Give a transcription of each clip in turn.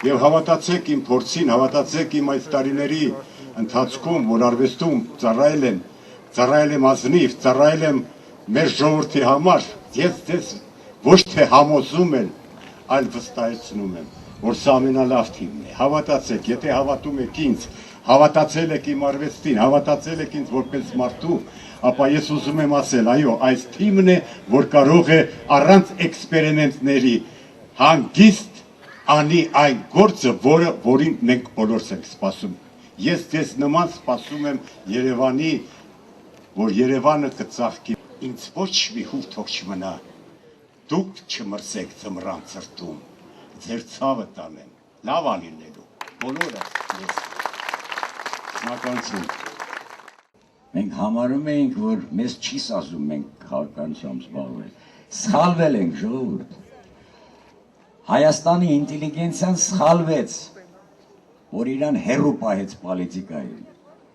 Եվ հավատացեք իմ փորձին, հավատացեք իմ այս տարիների ընթացքում, որ արվեստում ծառայել եմ ազնիվ, ծառայել եմ մեր ժողովրդի համար, ես ձեզ ոչ թե համոզում եմ, այլ վստահեցնում եմ, որ սա ամենալավ թիմն է, հավատացեք, եթե հավատում եք ինձ, հավատացել եք իմ արվեստին, հավատացել եք ինձ որպես մարդու, ապա ես ուզում եմ ասել, այո, այս թիմն է, որ կարող է առանց էքսպերիմենտների հանգիստ անի այն գործը, որին մենք բոլորս ենք սպասում։ Ես ձեզ նման սպասում եմ Երևանի, որ Երևանը կծաղկի։ Ինձ ոչ մի հուր թող չմնա, դուք չմրսեք ձմռան ցրտում, ձեր ցավը տանեմ, լավ անլինելու, բոլորը ես։ Շնորհակալություն։ Մենք համարում էինք, որ մեզ չի սազում մենք քաղաքականությամբ զբաղվել։ Սխալվել ենք, ժողովուրդ։ Հայաստանի ինտելիգենցիան սխալվեց, որ իրան հեռու պահեց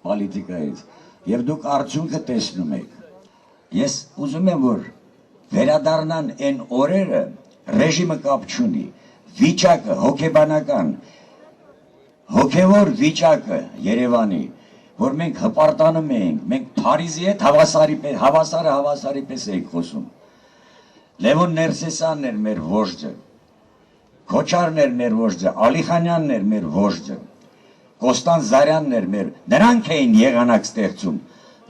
պոլիտիկայից, եւ դուք արդյունքը տեսնում եք։ Ես ուզում եմ, որ վերադառնան այն օրերը, ռեժիմը կապ չունի, վիճակը, հոգեբանական, հոգևոր վիճակը Երևանի, որ մենք հպարտանում էինք, մենք Փարիզի հետ հավասարի պես էինք խոսում։ Լևոն Ներսեսյանն էր մեր վոժդը, Քոչարն էր մեր վոժդը, Ալիխանյանն էր մեր վոժդը, Կոստան Զարյանն էր մեր, նրանք էին եղանակ ստեղծում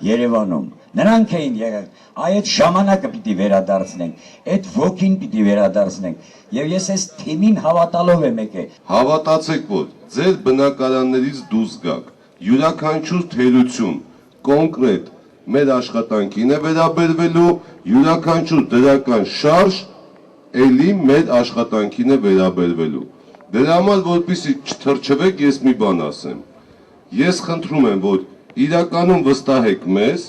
Երևանում, նրանք էին եղանակ, այդ ժամանակը պիտի վերադարձնենք, այդ ոգին պիտի վերադարձնենք, եւ ես այս թիմին հավատալով եմ եկել։ Հավատացեք, որ ձեր բնակարաններից դուրս գաք, յուրաքանչյուր թերություն, կոնկրետ մեր աշխատանքին է վերաբերվելու, յուրաքանչյուր դրական շարժ էլի մեր աշխատանքին է վերաբերվելու։ Դրա համար, որպեսզի չթրջվեք, ես մի բան ասեմ։ Ես խնդրում եմ, որ իրականում վստահեք մեզ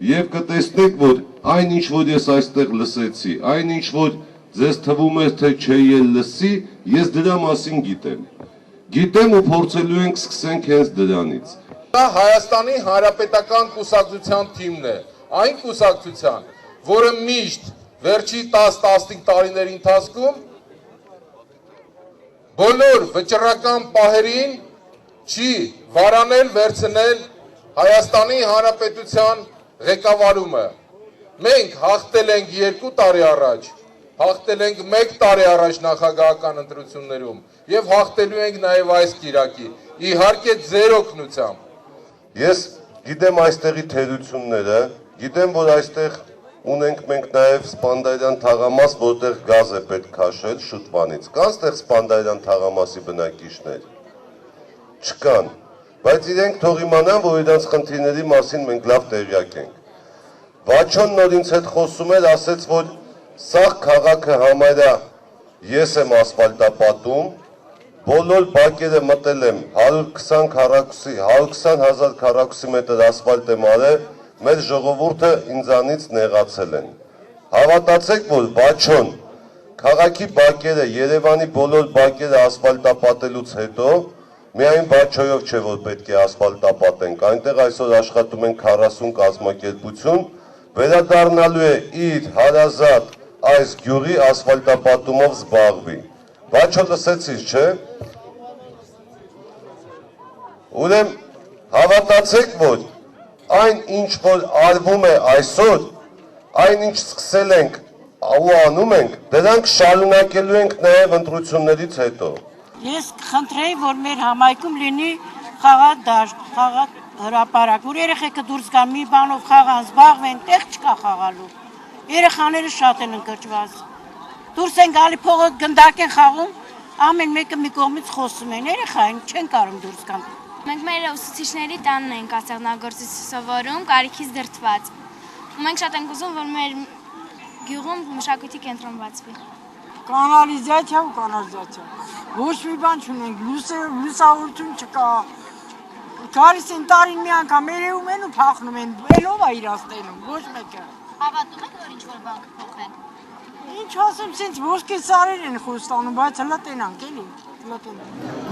եւ կտեսնեք, որ այնինչ, որ ես այստեղ լսեցի, այնինչ, որ ձեզ թվում է, թե չէ լսի, ես դրա մասին գիտեմ ու փորձելու ենք սկսենք հենց դրանից։ Դա Հայաստանի Հանրապետական կուսակցության թիմն է, այն կուսակցության, որը միշտ վերջի 10-15 տարիների ընթացքում բոլոր վճռական պահերին չի վարանել վերցնել Հայաստանի Հանրապետության ղեկավարումը։ Մենք հաղթել ենք 2 տարի առաջ, հաղթել ենք 1 տարի առաջ նախագահական ընտրություններում եւ հաղթելու ենք նաեւ այս կիրակի, իհարկե ձեր օգնությամբ։ Ես գիտեմ այստեղի թերությունները, գիտեմ, որ այստեղ ունենք մենք նաև Սպանդայրյան թաղամաս, որտեղ գազ է պետք քաշել շուտվանից։ Կան ստեղ Սպանդայրյան թաղամասի բնակիչներ։ Չկան, բայց իրենք թող իմանան, որ իրենց խնդիրների մասին մենք լավ տեղյակ ենք։ Վաչոն նոր ինձ հետ խոսում էր, ասեց, որ սաղ քաղաքը համարյա ես եմ ասֆալտապատում, բոլոր բակերը մտել եմ 120,000 քառակուսի մետր ասֆալտ եմ արել, մեր ժողովուրդը ինձանից նեղացել են։ Հավատացեք, որ Վաչոն քաղաքի բակերը, Երևանի բոլոր բակերը ասֆալտապատելուց հետո, միայն Վաչոյով չէ, որ պետք է ասֆալտապատենք, այնտեղ այսօր աշխատում են 40 կազմակերպություն, վերադառնալու է իր հարազատ այս գյուղի ասֆալտապատումով զբաղվի։ Վաչո լսեցիր, չէ։ Ուրեմն հավատացեք, որ այն ինչ որ արվում է այսօր, այն ինչ սկսել ենք ու անում ենք, դրանք շարունակելու ենք նաև ընտրություններից հետո։ Ես խնդրեի, որ մեր համայնքում լինի խաղադաշտ, խաղահրապարակ, որ երեխեքը դուրս գան մի բանով խաղան, զբաղվեն, տեղ չկա խաղալու։ Երեխաները շատ են ընկճված։ Դուրս են գալի փողը գնդակ են խաղում, ամեն մեկը մի կողմից խոսում են, երեխային չեն կարող դուրս գան։ Մենք մեր ուսուցիչների տանն ենք ասեղնագործի սովորում, կարիքից դրդված։ Ու մենք շատ ենք ուզում, որ մեր գյուղում մշակույթի կենտրոն բացվի։ Կանալիզացիա ու կանալիզացիա։ Ոչ մի բան չունենք, լուսավորություն չկա։ Գալիս են տարին մի անգամ երևում են ու փախնում են, ելով է իրաց տենում, ոչ մեկը։ Հավատում եք, որ ինչ-որ բան կփոխվեն։ Ինչ ասեմ, սենց ոսկե սարեր են խոստանում, բայց հլա տենանք, էլի, հլա տենանք։